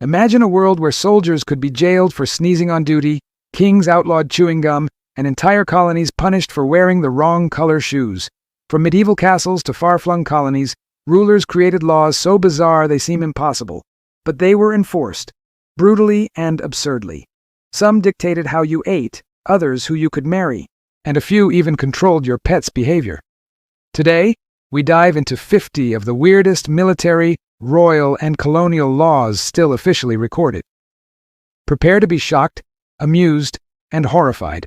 Imagine a world where soldiers could be jailed for sneezing on duty, kings outlawed chewing gum, and entire colonies punished for wearing the wrong color shoes. From medieval castles to far-flung colonies, rulers created laws so bizarre they seem impossible. But they were enforced, brutally and absurdly. Some dictated how you ate, others who you could marry, and a few even controlled your pet's behavior. Today, we dive into 50 of the weirdest military, royal, and colonial laws still officially recorded. Prepare to be shocked, amused, and horrified.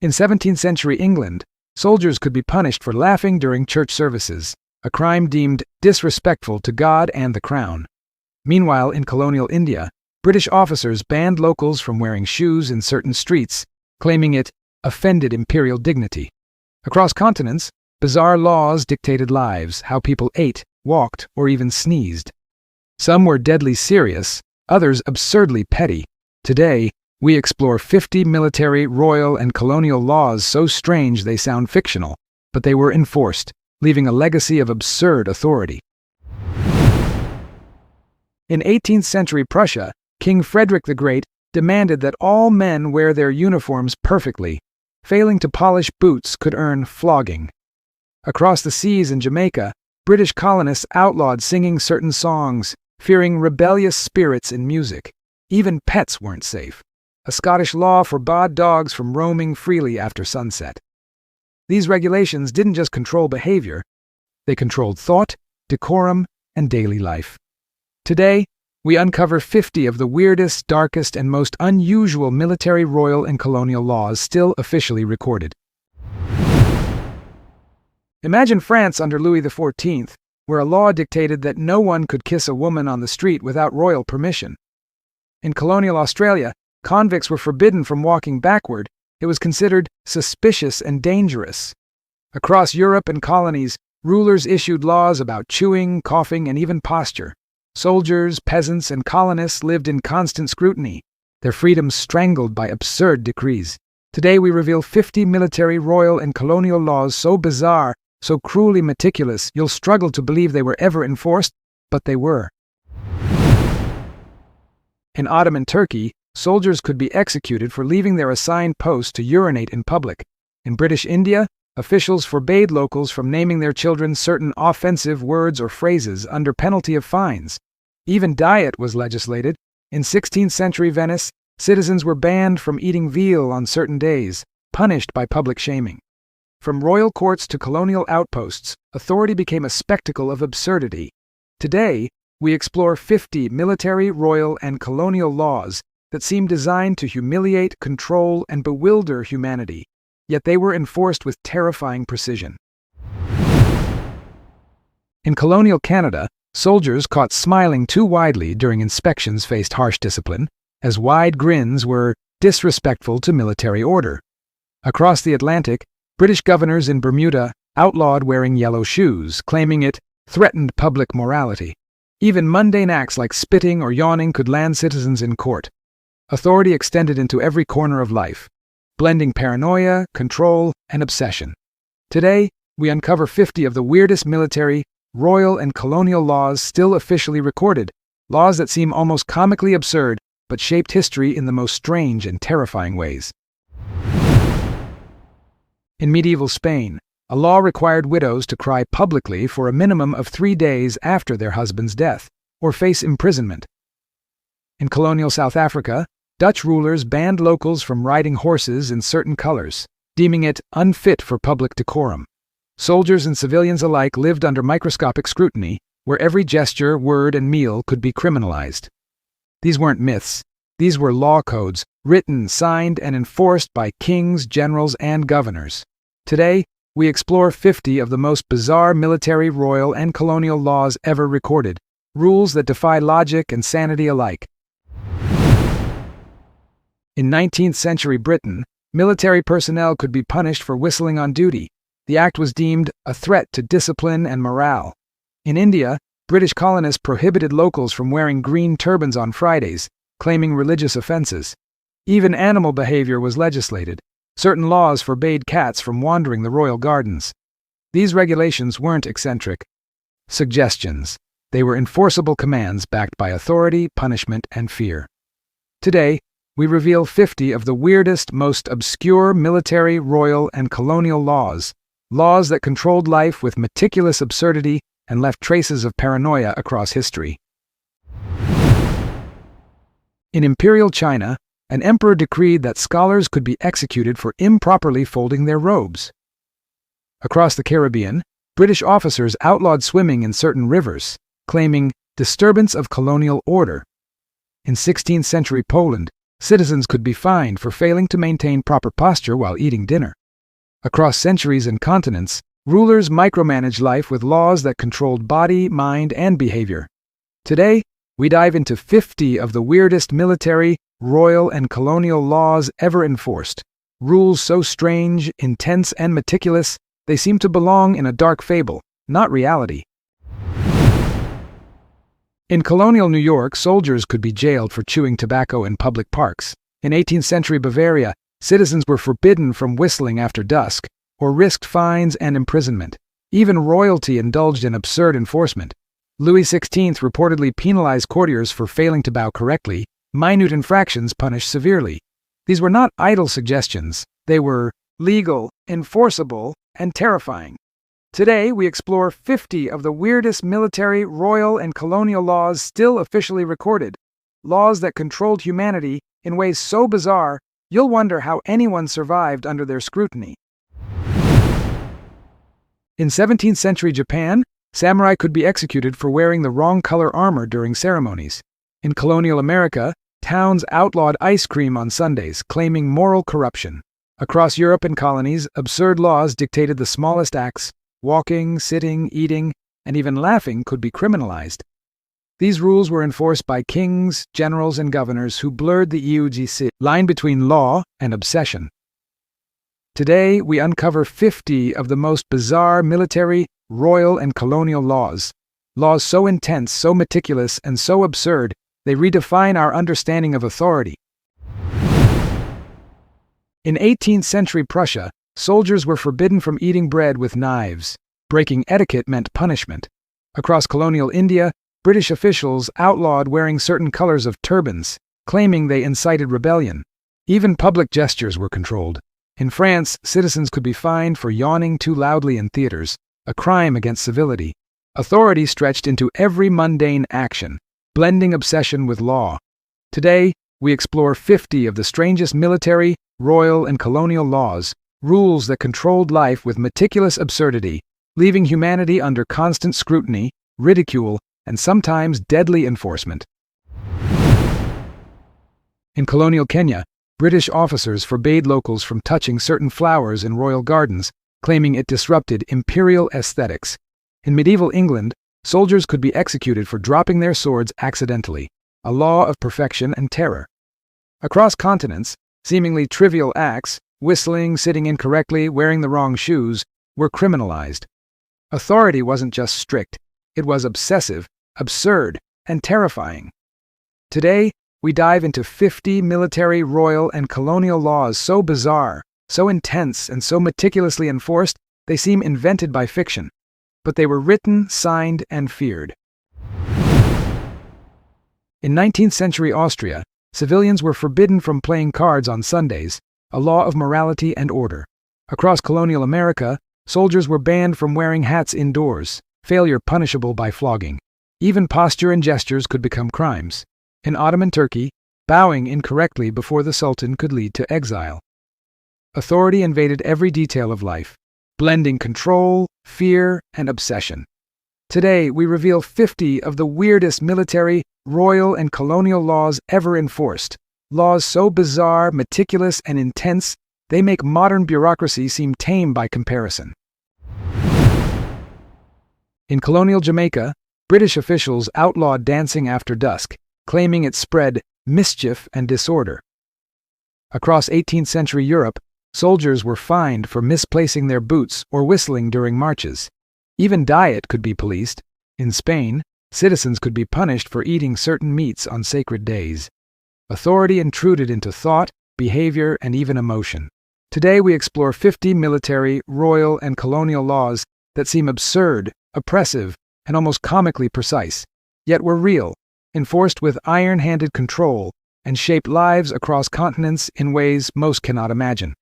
In 17th century England, soldiers could be punished for laughing during church services, a crime deemed disrespectful to God and the crown. Meanwhile, in colonial India, British officers banned locals from wearing shoes in certain streets, claiming it offended imperial dignity. Across continents, bizarre laws dictated lives, how people ate, walked, or even sneezed. Some were deadly serious, others absurdly petty. Today, we explore 50 military, royal, and colonial laws so strange they sound fictional, but they were enforced, leaving a legacy of absurd authority. In 18th century Prussia, King Frederick the Great demanded that all men wear their uniforms perfectly. Failing to polish boots could earn flogging. Across the seas in Jamaica, British colonists outlawed singing certain songs, fearing rebellious spirits in music. Even pets weren't safe. A Scottish law forbade dogs from roaming freely after sunset. These regulations didn't just control behavior, they controlled thought, decorum, and daily life. Today, we uncover 50 of the weirdest, darkest, and most unusual military, royal, and colonial laws still officially recorded. Imagine France under Louis XIV, where a law dictated that no one could kiss a woman on the street without royal permission. In colonial Australia, convicts were forbidden from walking backward. It was considered suspicious and dangerous. Across Europe and colonies, rulers issued laws about chewing, coughing, and even posture. Soldiers, peasants, and colonists lived in constant scrutiny, their freedoms strangled by absurd decrees. Today we reveal 50 military, royal, and colonial laws so bizarre, so cruelly meticulous, you'll struggle to believe they were ever enforced, but they were. In Ottoman Turkey, soldiers could be executed for leaving their assigned post to urinate in public. In British India, officials forbade locals from naming their children certain offensive words or phrases under penalty of fines. Even diet was legislated. In 16th century Venice, citizens were banned from eating veal on certain days, punished by public shaming. From royal courts to colonial outposts, authority became a spectacle of absurdity. Today, we explore 50 military, royal, and colonial laws that seem designed to humiliate, control, and bewilder humanity, yet they were enforced with terrifying precision. In colonial Canada, soldiers caught smiling too widely during inspections faced harsh discipline, as wide grins were disrespectful to military order. Across the Atlantic, British governors in Bermuda outlawed wearing yellow shoes, claiming it threatened public morality. Even mundane acts like spitting or yawning could land citizens in court. Authority extended into every corner of life, blending paranoia, control, and obsession. Today, we uncover 50 of the weirdest military, royal, and colonial laws still officially recorded, laws that seem almost comically absurd but shaped history in the most strange and terrifying ways. In medieval Spain, a law required widows to cry publicly for a minimum of 3 days after their husband's death, or face imprisonment. In colonial South Africa, Dutch rulers banned locals from riding horses in certain colors, deeming it unfit for public decorum. Soldiers and civilians alike lived under microscopic scrutiny, where every gesture, word, and meal could be criminalized. These weren't myths. These were law codes, written, signed, and enforced by kings, generals, and governors. Today, we explore 50 of the most bizarre military, royal, and colonial laws ever recorded, rules that defy logic and sanity alike. In 19th century Britain, military personnel could be punished for whistling on duty. The act was deemed a threat to discipline and morale. In India, British colonists prohibited locals from wearing green turbans on Fridays, claiming religious offenses. Even animal behavior was legislated. Certain laws forbade cats from wandering the royal gardens. These regulations weren't eccentric suggestions. They were enforceable commands backed by authority, punishment, and fear. Today, we reveal 50 of the weirdest, most obscure military, royal, and colonial laws that controlled life with meticulous absurdity and left traces of paranoia across history. In imperial China, an emperor decreed that scholars could be executed for improperly folding their robes. Across the Caribbean, British officers outlawed swimming in certain rivers, claiming disturbance of colonial order. In 16th century Poland, citizens could be fined for failing to maintain proper posture while eating dinner. Across centuries and continents, rulers micromanaged life with laws that controlled body, mind, and behavior. Today, we dive into 50 of the weirdest military, royal, and colonial laws ever enforced. Rules so strange, intense, and meticulous, they seem to belong in a dark fable, not reality. In colonial New York, soldiers could be jailed for chewing tobacco in public parks. In 18th century Bavaria, citizens were forbidden from whistling after dusk, or risked fines and imprisonment. Even royalty indulged in absurd enforcement. Louis XVI reportedly penalized courtiers for failing to bow correctly, minute infractions punished severely. These were not idle suggestions. They were legal, enforceable, and terrifying. Today, we explore 50 of the weirdest military, royal, and colonial laws still officially recorded. Laws that controlled humanity in ways so bizarre, you'll wonder how anyone survived under their scrutiny. In 17th century Japan, samurai could be executed for wearing the wrong color armor during ceremonies. In colonial America, towns outlawed ice cream on Sundays, claiming moral corruption. Across Europe and colonies, absurd laws dictated the smallest acts. Walking, sitting, eating, and even laughing could be criminalized. These rules were enforced by kings, generals, and governors who blurred the EUGC line between law and obsession. Today, we uncover 50 of the most bizarre military, royal, and colonial laws. Laws so intense, so meticulous, and so absurd, they redefine our understanding of authority. In 18th century Prussia, soldiers were forbidden from eating bread with knives. Breaking etiquette meant punishment. Across colonial India, British officials outlawed wearing certain colors of turbans, claiming they incited rebellion. Even public gestures were controlled. In France, citizens could be fined for yawning too loudly in theaters, a crime against civility. Authority stretched into every mundane action, blending obsession with law. Today, we explore 50 of the strangest military, royal, and colonial laws, rules that controlled life with meticulous absurdity, leaving humanity under constant scrutiny, ridicule, and sometimes deadly enforcement. In colonial Kenya, British officers forbade locals from touching certain flowers in royal gardens, claiming it disrupted imperial aesthetics. In medieval England, soldiers could be executed for dropping their swords accidentally, a law of perfection and terror. Across continents, seemingly trivial acts, whistling, sitting incorrectly, wearing the wrong shoes, were criminalized. Authority wasn't just strict, it was obsessive, absurd, and terrifying. Today, we dive into 50 military, royal, and colonial laws so bizarre, so intense, and so meticulously enforced, they seem invented by fiction. But they were written, signed, and feared. In 19th century Austria, civilians were forbidden from playing cards on Sundays, a law of morality and order. Across colonial America, soldiers were banned from wearing hats indoors, failure punishable by flogging. Even posture and gestures could become crimes. In Ottoman Turkey, bowing incorrectly before the Sultan could lead to exile. Authority invaded every detail of life, blending control, fear, and obsession. Today, we reveal 50 of the weirdest military, royal, and colonial laws ever enforced. Laws so bizarre, meticulous, and intense, they make modern bureaucracy seem tame by comparison. In colonial Jamaica, British officials outlawed dancing after dusk, claiming it spread mischief and disorder. Across 18th century Europe, soldiers were fined for misplacing their boots or whistling during marches. Even diet could be policed. In Spain, citizens could be punished for eating certain meats on sacred days. Authority intruded into thought, behavior, and even emotion. Today we explore 50 military, royal, and colonial laws that seem absurd, oppressive, and almost comically precise, yet were real, enforced with iron-handed control, and shaped lives across continents in ways most cannot imagine.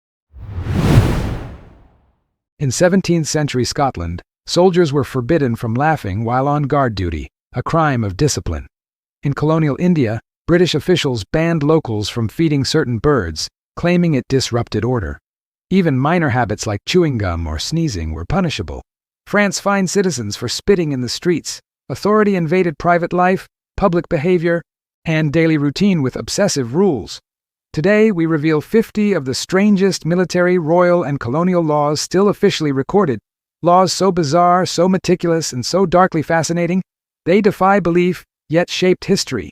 In 17th century Scotland, soldiers were forbidden from laughing while on guard duty, a crime of discipline. In colonial India, British officials banned locals from feeding certain birds, claiming it disrupted order. Even minor habits like chewing gum or sneezing were punishable. France fined citizens for spitting in the streets. Authority invaded private life, public behavior, and daily routine with obsessive rules. Today, we reveal 50 of the strangest military, royal, and colonial laws still officially recorded. Laws so bizarre, so meticulous, and so darkly fascinating, they defy belief, yet shaped history.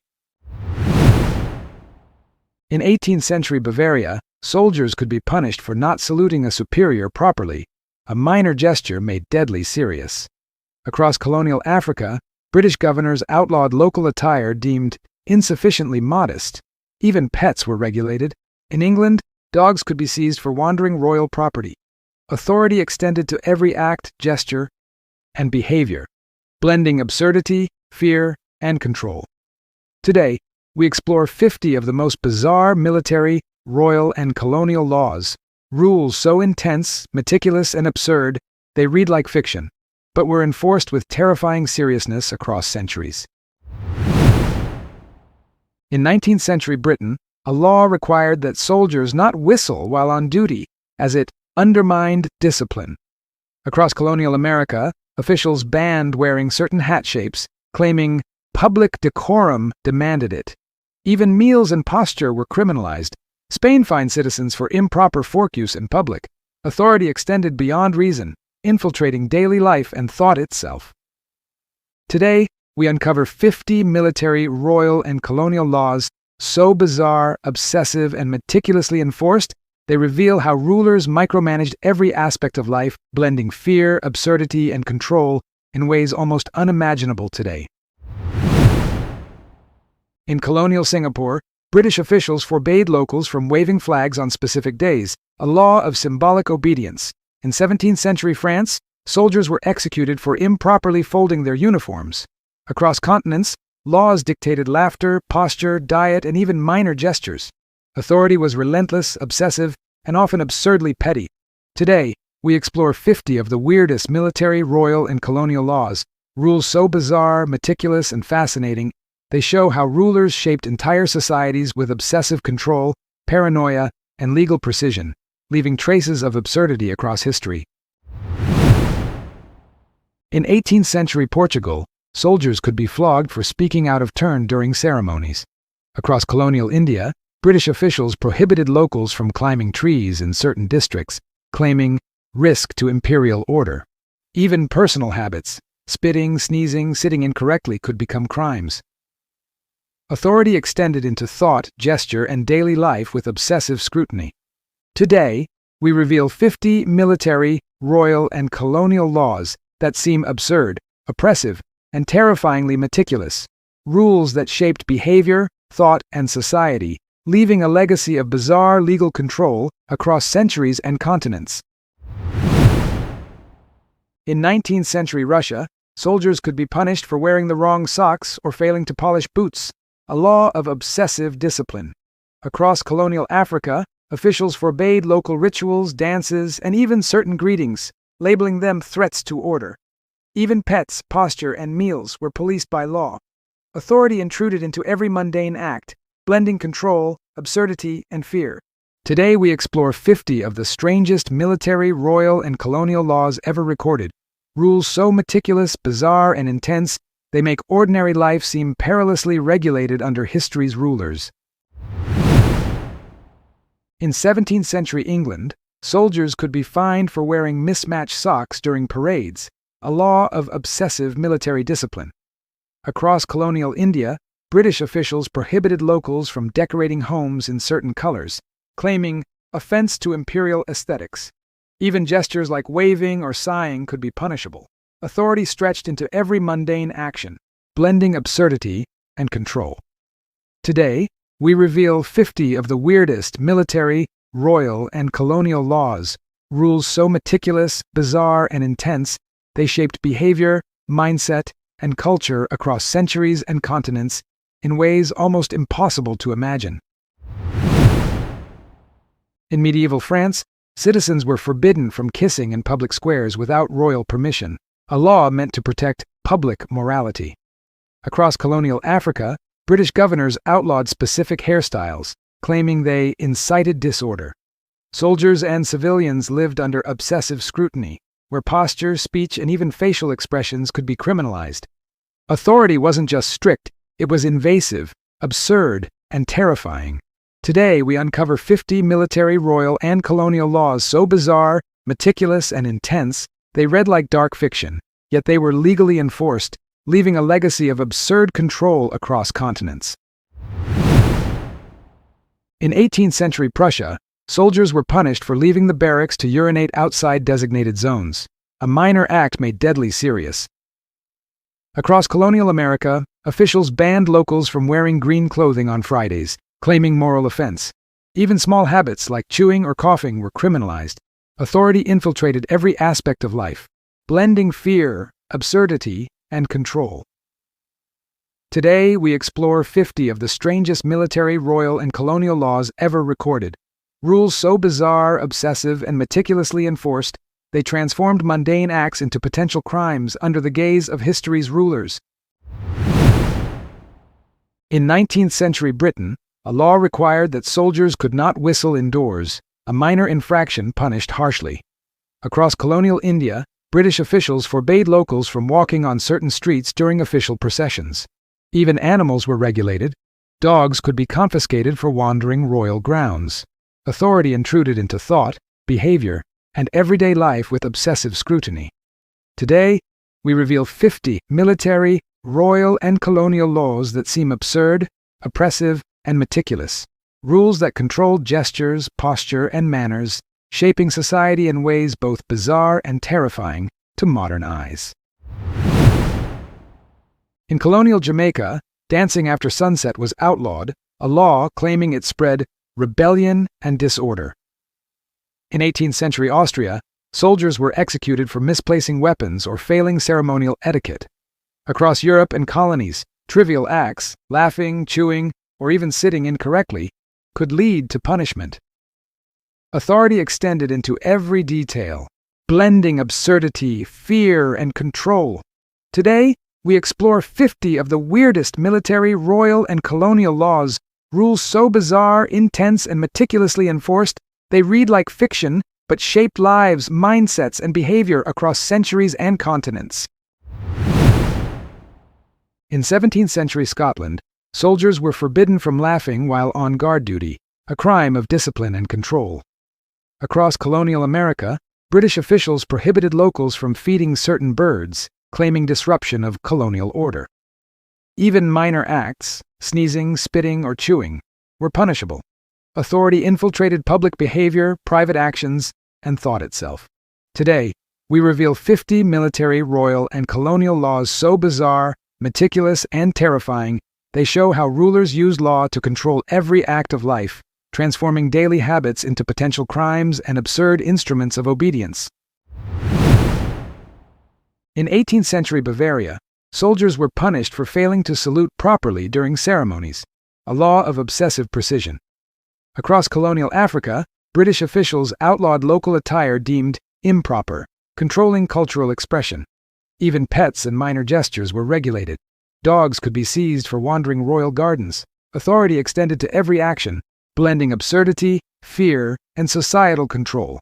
In 18th century Bavaria, soldiers could be punished for not saluting a superior properly, a minor gesture made deadly serious. Across colonial Africa, British governors outlawed local attire deemed insufficiently modest. Even pets were regulated. In England, dogs could be seized for wandering royal property. Authority extended to every act, gesture, and behavior, blending absurdity, fear, and control. Today, we explore 50 of the most bizarre military, royal, and colonial laws, rules so intense, meticulous, and absurd, they read like fiction, but were enforced with terrifying seriousness across centuries. In 19th century Britain, a law required that soldiers not whistle while on duty, as it undermined discipline. Across colonial America, officials banned wearing certain hat shapes, claiming public decorum demanded it. Even meals and posture were criminalized. Spain fined citizens for improper fork use in public. Authority extended beyond reason, infiltrating daily life and thought itself. Today, we uncover 50 military, royal, and colonial laws so bizarre, obsessive, and meticulously enforced, they reveal how rulers micromanaged every aspect of life, blending fear, absurdity, and control in ways almost unimaginable today. In colonial Singapore, British officials forbade locals from waving flags on specific days, a law of symbolic obedience. In 17th century France, soldiers were executed for improperly folding their uniforms. Across continents, laws dictated laughter, posture, diet, and even minor gestures. Authority was relentless, obsessive, and often absurdly petty. Today, we explore 50 of the weirdest military, royal, and colonial laws, rules so bizarre, meticulous, and fascinating, they show how rulers shaped entire societies with obsessive control, paranoia, and legal precision, leaving traces of absurdity across history. In 18th century Portugal, soldiers could be flogged for speaking out of turn during ceremonies. Across colonial India, British officials prohibited locals from climbing trees in certain districts, claiming risk to imperial order. Even personal habits, spitting, sneezing, sitting incorrectly, could become crimes. Authority extended into thought, gesture, and daily life with obsessive scrutiny. Today, we reveal 50 military, royal, and colonial laws that seem absurd, oppressive, and terrifyingly meticulous, rules that shaped behavior, thought, and society, leaving a legacy of bizarre legal control across centuries and continents. In 19th century Russia, soldiers could be punished for wearing the wrong socks or failing to polish boots, a law of obsessive discipline. Across colonial Africa, officials forbade local rituals, dances, and even certain greetings, labeling them threats to order. Even pets, posture, and meals were policed by law. Authority intruded into every mundane act, blending control, absurdity, and fear. Today we explore 50 of the strangest military, royal, and colonial laws ever recorded, rules so meticulous, bizarre, and intense, they make ordinary life seem perilously regulated under history's rulers. In 17th century England, soldiers could be fined for wearing mismatched socks during parades, a law of obsessive military discipline. Across colonial India, British officials prohibited locals from decorating homes in certain colors, claiming offense to imperial aesthetics. Even gestures like waving or sighing could be punishable. Authority stretched into every mundane action, blending absurdity and control. Today, we reveal 50 of the weirdest military, royal, and colonial laws, rules so meticulous, bizarre, and intense, they shaped behavior, mindset, and culture across centuries and continents in ways almost impossible to imagine. In medieval France, citizens were forbidden from kissing in public squares without royal permission, a law meant to protect public morality. Across colonial Africa, British governors outlawed specific hairstyles, claiming they incited disorder. Soldiers and civilians lived under obsessive scrutiny, where posture, speech, and even facial expressions could be criminalized. Authority wasn't just strict, it was invasive, absurd, and terrifying. Today, we uncover 50 military, royal, and colonial laws so bizarre, meticulous, and intense, they read like dark fiction, yet they were legally enforced, leaving a legacy of absurd control across continents. In 18th century Prussia, soldiers were punished for leaving the barracks to urinate outside designated zones, a minor act made deadly serious. Across colonial America, officials banned locals from wearing green clothing on Fridays, claiming moral offense. Even small habits like chewing or coughing were criminalized. Authority infiltrated every aspect of life, blending fear, absurdity, and control. Today, we explore 50 of the strangest military, royal, and colonial laws ever recorded. Rules so bizarre, obsessive, and meticulously enforced, they transformed mundane acts into potential crimes under the gaze of history's rulers. In 19th century Britain, a law required that soldiers could not whistle indoors, a minor infraction punished harshly. Across colonial India, British officials forbade locals from walking on certain streets during official processions. Even animals were regulated. Dogs could be confiscated for wandering royal grounds. Authority intruded into thought, behavior, and everyday life with obsessive scrutiny. Today, we reveal 50 military, royal, and colonial laws that seem absurd, oppressive, and meticulous. Rules that controlled gestures, posture, and manners, shaping society in ways both bizarre and terrifying to modern eyes. In colonial Jamaica, dancing after sunset was outlawed, a law claiming it spread rebellion and disorder. In 18th century Austria, soldiers were executed for misplacing weapons or failing ceremonial etiquette. Across Europe and colonies, trivial acts, laughing, chewing, or even sitting incorrectly, could lead to punishment. Authority extended into every detail, blending absurdity, fear, and control. Today, we explore 50 of the weirdest military, royal, and colonial laws, rules so bizarre, intense, and meticulously enforced, they read like fiction, but shaped lives, mindsets, and behavior across centuries and continents. In 17th century Scotland, soldiers were forbidden from laughing while on guard duty, a crime of discipline and control. Across colonial America, British officials prohibited locals from feeding certain birds, claiming disruption of colonial order. Even minor acts, sneezing, spitting, or chewing, were punishable. Authority infiltrated public behavior, private actions, and thought itself. Today, we reveal 50 military, royal, and colonial laws so bizarre, meticulous, and terrifying, they show how rulers used law to control every act of life, transforming daily habits into potential crimes and absurd instruments of obedience. In 18th century Bavaria, soldiers were punished for failing to salute properly during ceremonies, a law of obsessive precision. Across colonial Africa, British officials outlawed local attire deemed improper, controlling cultural expression. Even pets and minor gestures were regulated. Dogs could be seized for wandering royal gardens. Authority extended to every action, blending absurdity, fear, and societal control.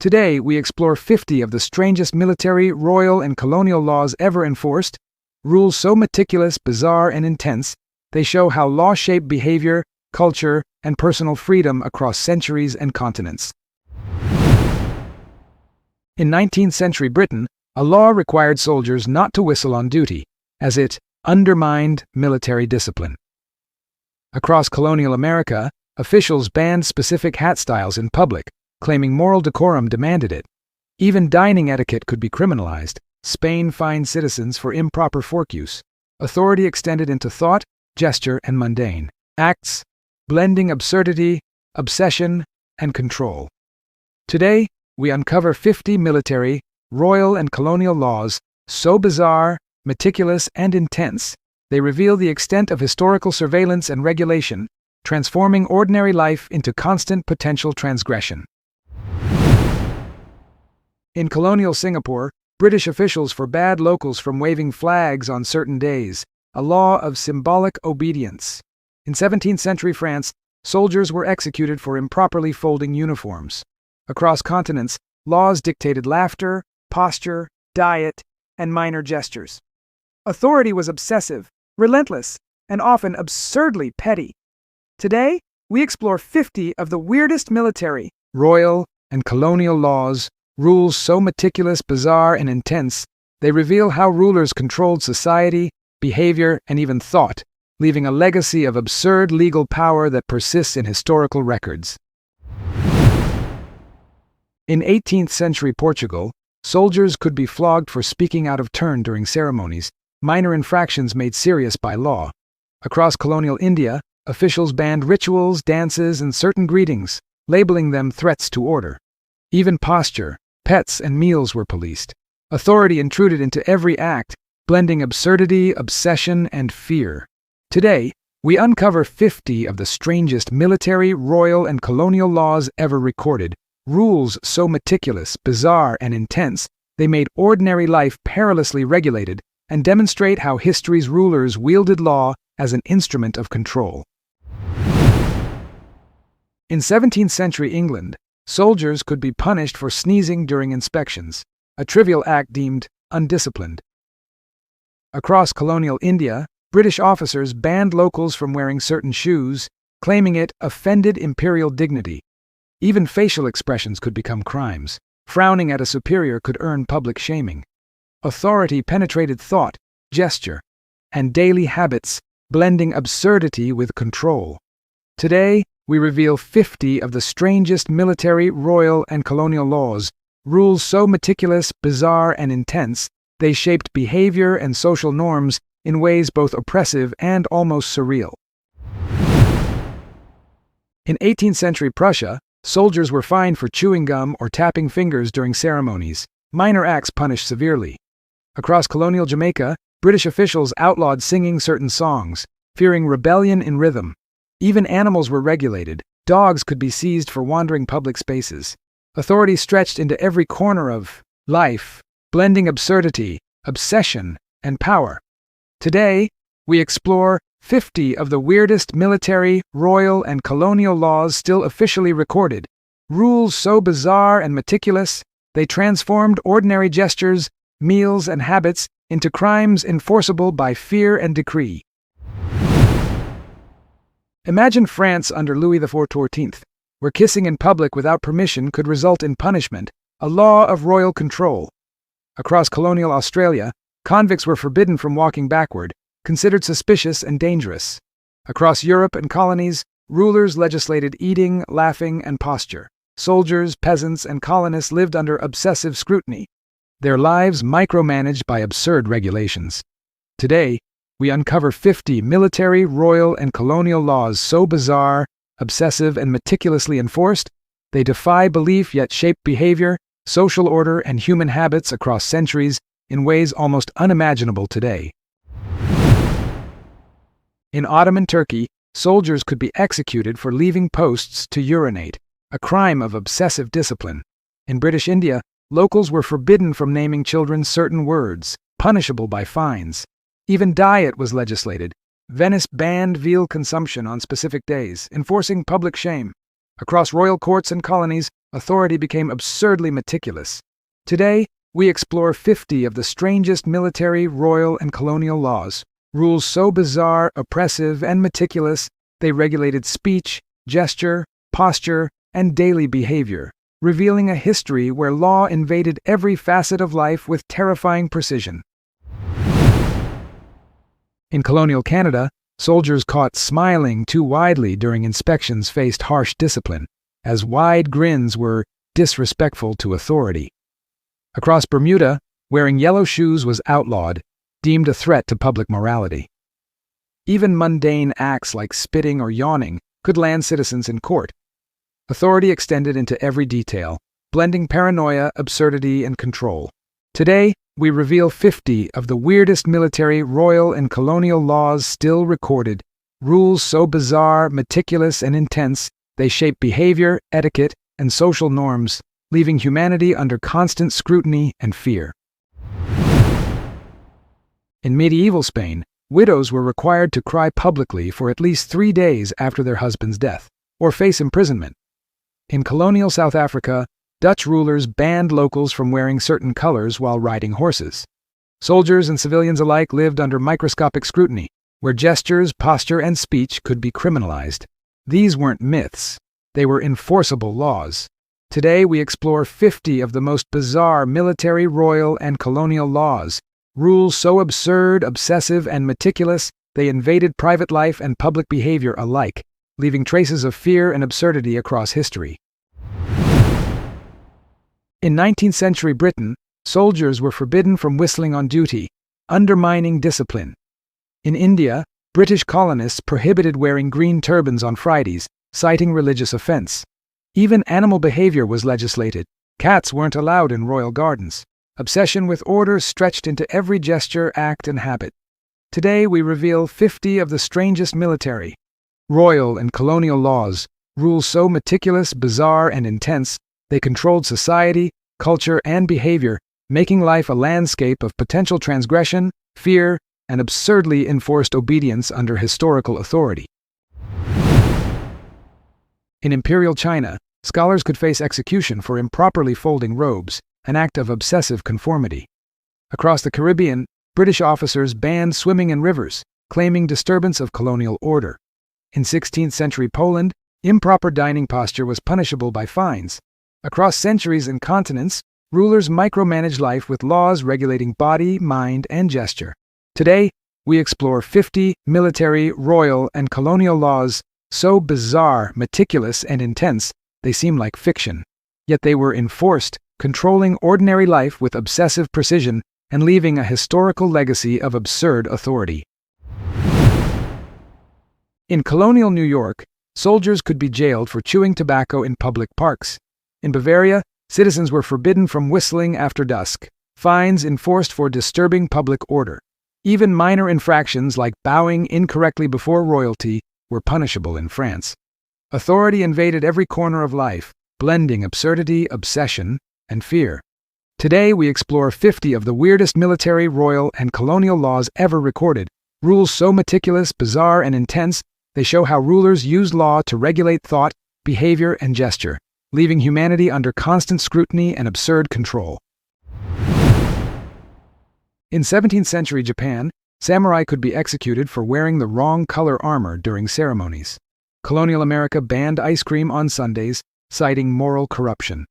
Today, we explore 50 of the strangest military, royal, and colonial laws ever enforced, rules so meticulous, bizarre, and intense, they show how law shaped behavior, culture, and personal freedom across centuries and continents. In 19th century Britain, a law required soldiers not to whistle on duty, as it undermined military discipline. Across colonial America, officials banned specific hat styles in public, claiming moral decorum demanded it. Even dining etiquette could be criminalized. Spain fined citizens for improper fork use. Authority extended into thought, gesture, and mundane acts, blending absurdity, obsession, and control. Today, we uncover 50 military, royal, and colonial laws so bizarre, meticulous, and intense, they reveal the extent of historical surveillance and regulation, transforming ordinary life into constant potential transgression. In colonial Singapore, British officials forbade locals from waving flags on certain days, a law of symbolic obedience. In 17th century France, soldiers were executed for improperly folding uniforms. Across continents, laws dictated laughter, posture, diet, and minor gestures. Authority was obsessive, relentless, and often absurdly petty. Today, we explore 50 of the weirdest military, royal, and colonial laws, rules so meticulous, bizarre, and intense, they reveal how rulers controlled society, behavior, and even thought, leaving a legacy of absurd legal power that persists in historical records. In 18th century Portugal, soldiers could be flogged for speaking out of turn during ceremonies, minor infractions made serious by law. Across colonial India, officials banned rituals, dances, and certain greetings, labeling them threats to order. Even posture, pets, and meals were policed. Authority intruded into every act, blending absurdity, obsession, and fear. Today, we uncover 50 of the strangest military, royal, and colonial laws ever recorded, rules so meticulous, bizarre, and intense, they made ordinary life perilously regulated and demonstrate how history's rulers wielded law as an instrument of control. In 17th century England, soldiers could be punished for sneezing during inspections, a trivial act deemed undisciplined. Across colonial India, British officers banned locals from wearing certain shoes, claiming it offended imperial dignity. Even facial expressions could become crimes. Frowning at a superior could earn public shaming. Authority penetrated thought, gesture, and daily habits, blending absurdity with control. Today, we reveal 50 of the strangest military, royal, and colonial laws, rules so meticulous, bizarre, and intense, they shaped behavior and social norms in ways both oppressive and almost surreal. In 18th century Prussia, soldiers were fined for chewing gum or tapping fingers during ceremonies, minor acts punished severely. Across colonial Jamaica, British officials outlawed singing certain songs, fearing rebellion in rhythm. Even animals were regulated. Dogs could be seized for wandering public spaces. Authority stretched into every corner of life, blending absurdity, obsession, and power. Today, we explore 50 of the weirdest military, royal, and colonial laws still officially recorded, rules so bizarre and meticulous, they transformed ordinary gestures, meals, and habits into crimes enforceable by fear and decree. Imagine France under Louis XIV, where kissing in public without permission could result in punishment, a law of royal control. Across colonial Australia, convicts were forbidden from walking backward, considered suspicious and dangerous. Across Europe and colonies, rulers legislated eating, laughing, and posture. Soldiers, peasants, and colonists lived under obsessive scrutiny, their lives micromanaged by absurd regulations. Today, we uncover 50 military, royal, and colonial laws so bizarre, obsessive, and meticulously enforced, they defy belief yet shape behavior, social order, and human habits across centuries in ways almost unimaginable today. In Ottoman Turkey, soldiers could be executed for leaving posts to urinate, a crime of obsessive discipline. In British India, locals were forbidden from naming children certain words, punishable by fines. Even diet was legislated. Venice banned veal consumption on specific days, enforcing public shame. Across royal courts and colonies, authority became absurdly meticulous. Today, we explore 50 of the strangest military, royal, and colonial laws, rules so bizarre, oppressive, and meticulous, they regulated speech, gesture, posture, and daily behavior, revealing a history where law invaded every facet of life with terrifying precision. In colonial Canada, soldiers caught smiling too widely during inspections faced harsh discipline, as wide grins were disrespectful to authority. Across Bermuda, wearing yellow shoes was outlawed, deemed a threat to public morality. Even mundane acts like spitting or yawning could land citizens in court. Authority extended into every detail, blending paranoia, absurdity, and control. Today, we reveal 50 of the weirdest military, royal, and colonial laws still recorded, rules so bizarre, meticulous, and intense, they shape behavior, etiquette, and social norms, leaving humanity under constant scrutiny and fear. In medieval Spain, widows were required to cry publicly for at least 3 days after their husband's death, or face imprisonment. In colonial South Africa, Dutch rulers banned locals from wearing certain colors while riding horses. Soldiers and civilians alike lived under microscopic scrutiny, where gestures, posture, and speech could be criminalized. These weren't myths. They were enforceable laws. Today, we explore 50 of the most bizarre military, royal, and colonial laws, rules so absurd, obsessive, and meticulous they invaded private life and public behavior alike, leaving traces of fear and absurdity across history. In 19th century Britain, soldiers were forbidden from whistling on duty, undermining discipline. In India, British colonists prohibited wearing green turbans on Fridays, citing religious offense. Even animal behavior was legislated. Cats weren't allowed in royal gardens. Obsession with order stretched into every gesture, act, and habit. Today, we reveal 50 of the strangest military, royal, and colonial laws, rules so meticulous, bizarre, and intense, they controlled society, culture, and behavior, making life a landscape of potential transgression, fear, and absurdly enforced obedience under historical authority. In imperial China, scholars could face execution for improperly folding robes, an act of obsessive conformity. Across the Caribbean, British officers banned swimming in rivers, claiming disturbance of colonial order. In 16th century Poland, improper dining posture was punishable by fines. Across centuries and continents, rulers micromanaged life with laws regulating body, mind, and gesture. Today, we explore 50 military, royal, and colonial laws so bizarre, meticulous, and intense they seem like fiction. Yet they were enforced, controlling ordinary life with obsessive precision and leaving a historical legacy of absurd authority. In colonial New York, soldiers could be jailed for chewing tobacco in public parks. In Bavaria, citizens were forbidden from whistling after dusk, fines enforced for disturbing public order. Even minor infractions like bowing incorrectly before royalty were punishable in France. Authority invaded every corner of life, blending absurdity, obsession, and fear. Today, we explore 50 of the weirdest military, royal, and colonial laws ever recorded, rules so meticulous, bizarre, and intense, they show how rulers used law to regulate thought, behavior, and gesture, leaving humanity under constant scrutiny and absurd control. In 17th century Japan, samurai could be executed for wearing the wrong color armor during ceremonies. Colonial America banned ice cream on Sundays, citing moral corruption.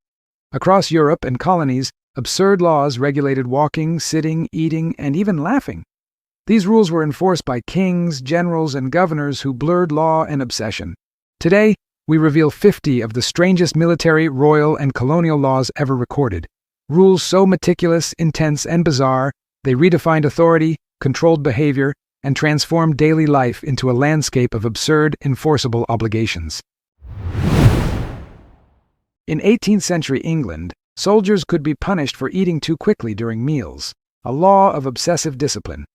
Across Europe and colonies, absurd laws regulated walking, sitting, eating, and even laughing. These rules were enforced by kings, generals, and governors who blurred law and obsession. Today, we reveal 50 of the strangest military, royal, and colonial laws ever recorded. Rules so meticulous, intense, and bizarre, they redefined authority, controlled behavior, and transformed daily life into a landscape of absurd, enforceable obligations. In 18th century England, soldiers could be punished for eating too quickly during meals, a law of obsessive discipline.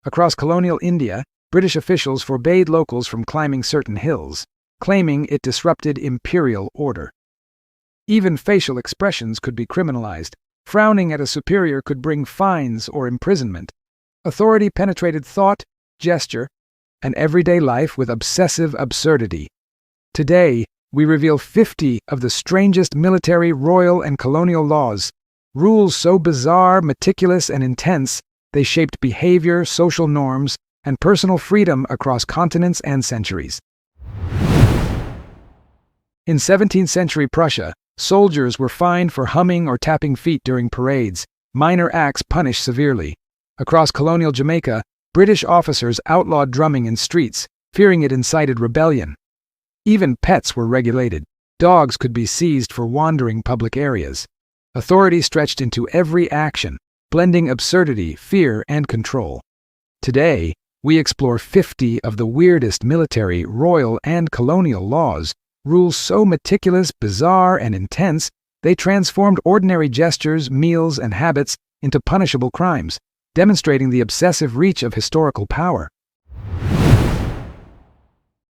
Across colonial India, British officials forbade locals from climbing certain hills, claiming it disrupted imperial order. Even facial expressions could be criminalized. Frowning at a superior could bring fines or imprisonment. Authority penetrated thought, gesture, and everyday life with obsessive absurdity. Today, we reveal 50 of the strangest military, royal, and colonial laws, rules so bizarre, meticulous, and intense, they shaped behavior, social norms, and personal freedom across continents and centuries. In 17th century Prussia, soldiers were fined for humming or tapping feet during parades, minor acts punished severely. Across colonial Jamaica, British officers outlawed drumming in streets, fearing it incited rebellion. Even pets were regulated. Dogs could be seized for wandering public areas. Authority stretched into every action, blending absurdity, fear, and control. Today, we explore 50 of the weirdest military, royal, and colonial laws, rules so meticulous, bizarre, and intense, they transformed ordinary gestures, meals, and habits into punishable crimes, demonstrating the obsessive reach of historical power.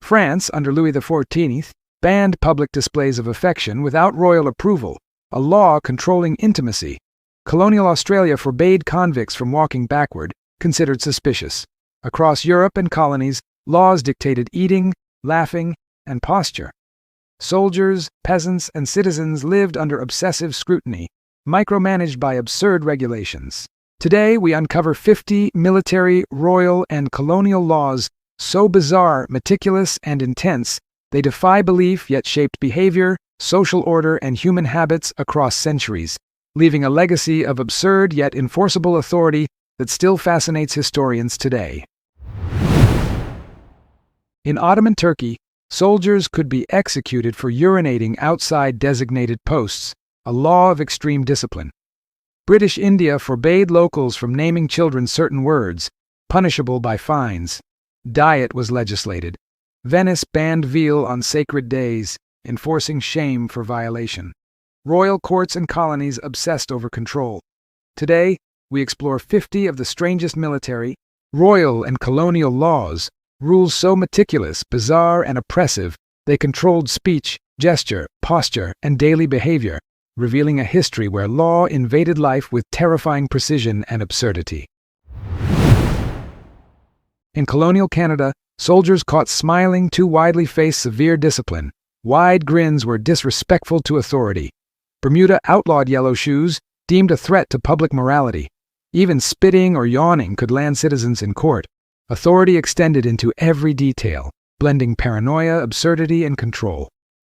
France, under Louis XIV, banned public displays of affection without royal approval, a law controlling intimacy. Colonial Australia forbade convicts from walking backward, considered suspicious. Across Europe and colonies, laws dictated eating, laughing, and posture. Soldiers, peasants, and citizens lived under obsessive scrutiny, micromanaged by absurd regulations. Today, we uncover 50 military, royal, and colonial laws so bizarre, meticulous, and intense, they defy belief yet shaped behavior, social order, and human habits across centuries, leaving a legacy of absurd yet enforceable authority that still fascinates historians today. In Ottoman Turkey, soldiers could be executed for urinating outside designated posts, a law of extreme discipline. British India forbade locals from naming children certain words, punishable by fines. Diet was legislated. Venice banned veal on sacred days, enforcing shame for violation. Royal courts and colonies obsessed over control. Today, we explore 50 of the strangest military, royal, and colonial laws, rules so meticulous, bizarre, and oppressive they controlled speech, gesture, posture, and daily behavior, revealing a history where law invaded life with terrifying precision and absurdity. In colonial Canada, soldiers caught smiling too widely faced severe discipline. Wide grins were disrespectful to authority. Bermuda outlawed yellow shoes, deemed a threat to public morality. Even spitting or yawning could land citizens in court. Authority extended into every detail, blending paranoia, absurdity, and control.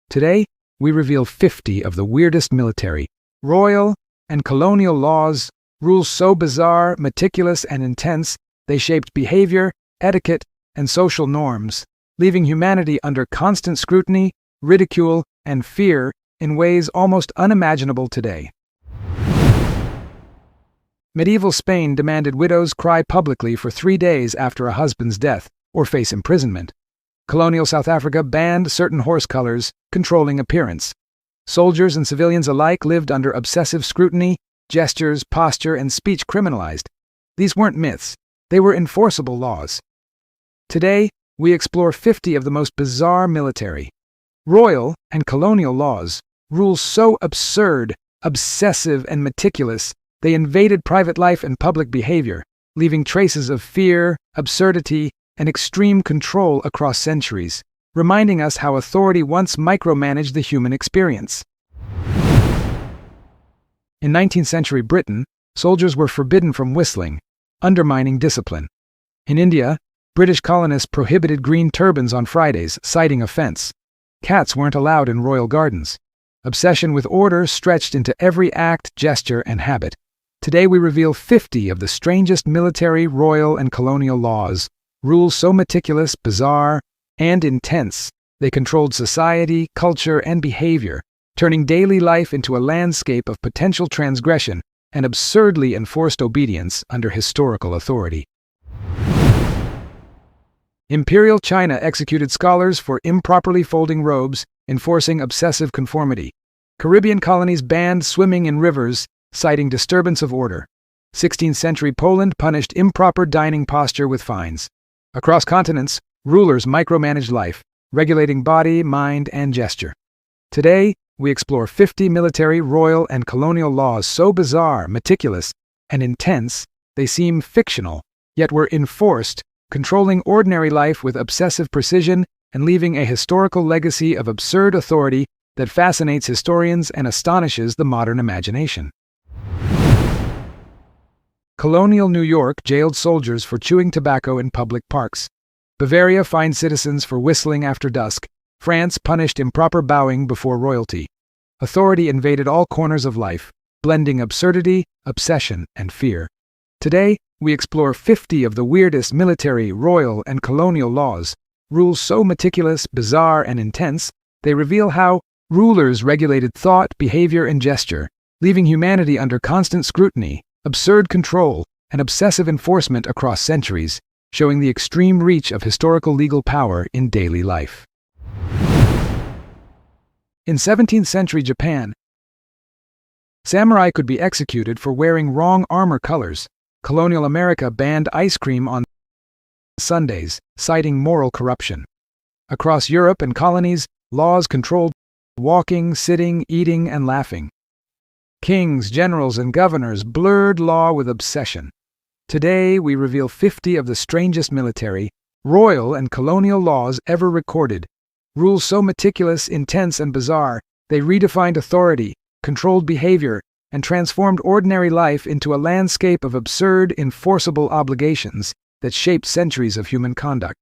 Today, we reveal 50 of the weirdest military, royal, and colonial laws, rules so bizarre, meticulous, and intense, they shaped behavior, etiquette, and social norms, leaving humanity under constant scrutiny, ridicule, and fear in ways almost unimaginable today. Medieval Spain demanded widows cry publicly for 3 days after a husband's death or face imprisonment. Colonial South Africa banned certain horse colors, controlling appearance. Soldiers and civilians alike lived under obsessive scrutiny, gestures, posture, and speech criminalized. These weren't myths, they were enforceable laws. Today, we explore 50 of the most bizarre military, royal, and colonial laws, rules so absurd, obsessive, and meticulous, they invaded private life and public behavior, leaving traces of fear, absurdity, and extreme control across centuries, reminding us how authority once micromanaged the human experience. In 19th century Britain, soldiers were forbidden from whistling, undermining discipline. In India, British colonists prohibited green turbans on Fridays, citing offense. Cats weren't allowed in royal gardens. Obsession with order stretched into every act, gesture, and habit. Today we reveal 50 of the strangest military, royal, and colonial laws, rules so meticulous, bizarre, and intense, they controlled society, culture, and behavior, turning daily life into a landscape of potential transgression and absurdly enforced obedience under historical authority. Imperial China executed scholars for improperly folding robes, enforcing obsessive conformity. Caribbean colonies banned swimming in rivers, citing disturbance of order. 16th century Poland punished improper dining posture with fines. Across continents, rulers micromanaged life, regulating body, mind, and gesture. Today, we explore 50 military, royal, and colonial laws so bizarre, meticulous, and intense they seem fictional, yet were enforced, controlling ordinary life with obsessive precision and leaving a historical legacy of absurd authority that fascinates historians and astonishes the modern imagination. Colonial New York jailed soldiers for chewing tobacco in public parks. Bavaria fined citizens for whistling after dusk. France punished improper bowing before royalty. Authority invaded all corners of life, blending absurdity, obsession, and fear. Today, we explore 50 of the weirdest military, royal, and colonial laws, rules so meticulous, bizarre, and intense, they reveal how rulers regulated thought, behavior, and gesture, leaving humanity under constant scrutiny, absurd control, and obsessive enforcement across centuries, showing the extreme reach of historical legal power in daily life. In 17th century Japan, Samurai could be executed for wearing wrong armor colors. Colonial America banned ice cream on Sundays, citing moral corruption. Across Europe and colonies, laws controlled walking, sitting, eating, and laughing. Kings, generals, and governors blurred law with obsession. Today, we reveal 50 of the strangest military, royal, and colonial laws ever recorded. Rules so meticulous, intense, and bizarre, they redefined authority, controlled behavior, and transformed ordinary life into a landscape of absurd, enforceable obligations that shaped centuries of human conduct.